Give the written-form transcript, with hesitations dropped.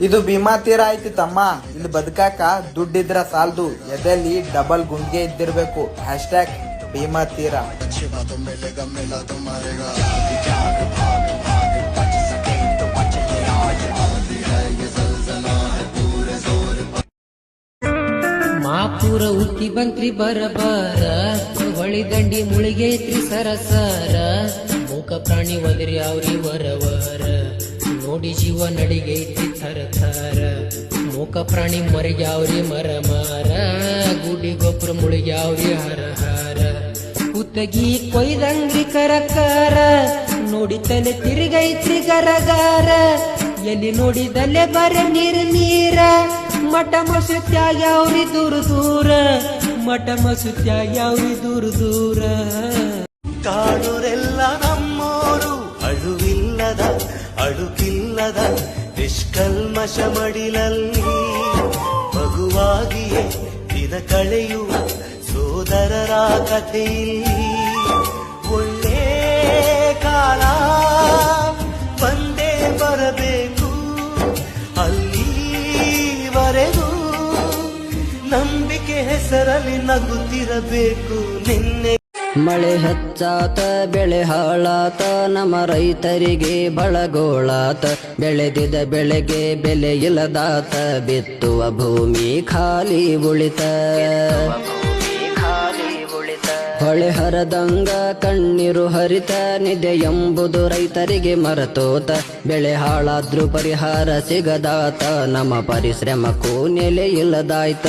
ಇದು ಭೀಮಾ ತೀರ ಐತಿ ತಮ್ಮ. ಇಲ್ಲಿ ಬದುಕಾಕ ದುಡ್ಡಿದ್ರ ಸಾಲ್ದು, ಎದೆಲ್ಲಿ ಡಬಲ್ ಗುಂಡಿಗೆ ಇದ್ದಿರ್ಬೇಕು. ಹ್ಯಾಶ್ಟ್ಯಾಗ್ ಭೀಮಾ ತೀರ. ಮಾಪುರ ಉಕ್ಕಿ ಬಂತ್ರಿ ಬರಬಾರ, ಹೊಳಿ ದಂಡಿ ಮುಳಿಗೈತ್ರಿ ಸರಸರ. ಮೂಕ ಪ್ರಾಣಿ ಒದರಿ ಅವ್ರಿ ವರವರ, ನೋಡಿ ಜೀವ ನಡಿಗೈತಿ ಥರ ಥರ. ಮೂಕ ಪ್ರಾಣಿ ಮರಿಗ್ಯಾವ್ರಿ ಮರ ಮಾರ, ಗುಡಿ ಗೊಬ್ಬರ ಮುಳಿಗ್ಯಾವ್ರಿ ಹರ ಹರ. ಕುತ್ತಗಿ ಕೊಯ್ದಂಗ್ರಿ ಕರಕಾರ, ನೋಡಿ ತಲೆ ತಿರುಗೈತ್ರಿ ಗರಗಾರ. ಎಲ್ಲಿ ನೋಡಿದಲ್ಲೇ ಬರ ನೀರ್ ನೀರ, ಮಠ ಮಸುತ್ಯಾಗ್ಯಾವ್ರಿ ದೂರ ದೂರ, ಮಠ ಮಸುತ್ಯಾಗ್ಯಾವ್ರಿ ದೂರ ದೂರ. ಕಾಣುರೆಲ್ಲ ನಮ್ಮೋರು, ಅಳುವಿಲ್ಲದ ಅಡುಕಿಲ್ಲದ ನಿಷ್ಕಲ್ಮಶ ಮಡಿಲಲ್ಲಿ ಮಗುವಾಗಿಯೇ ದಿನ ಕಳೆಯುವ ಸೋದರರ ಕಥೆಯಲ್ಲಿ. ಒಳ್ಳೆ ಕಾಲ ಬಂದೇ ಬರಬೇಕು, ಅಲ್ಲಿವರೆಗೂ ನಂಬಿಕೆ ಹೆಸರಲ್ಲಿ ನಗುತ್ತಿರಬೇಕು. ನಿನ್ನೆ ಮಳೆ ಹೆಚ್ಚಾತ ಬೆಳೆ ಹಾಳಾತ, ನಮ್ಮ ರೈತರಿಗೆ ಬಳಗೋಳಾತ. ಬೆಳೆದಿದ ಬೆಳೆಗೆ ಬೆಲೆ ಇಲ್ಲದಾತ, ಬಿತ್ತುವ ಭೂಮಿ ಖಾಲಿ ಉಳಿತ. ಹೊಳೆ ಹರದಂಗ ಕಣ್ಣೀರು ಹರಿತ, ನಿದೆ ಎಂಬುದು ರೈತರಿಗೆ ಮರೆತೋತ. ಬೆಳೆ ಹಾಳಾದ್ರೂ ಪರಿಹಾರ ಸಿಗದಾತ, ನಮ್ಮ ಪರಿಶ್ರಮಕ್ಕೂ ನೆಲೆ ಇಲ್ಲದಾಯ್ತ.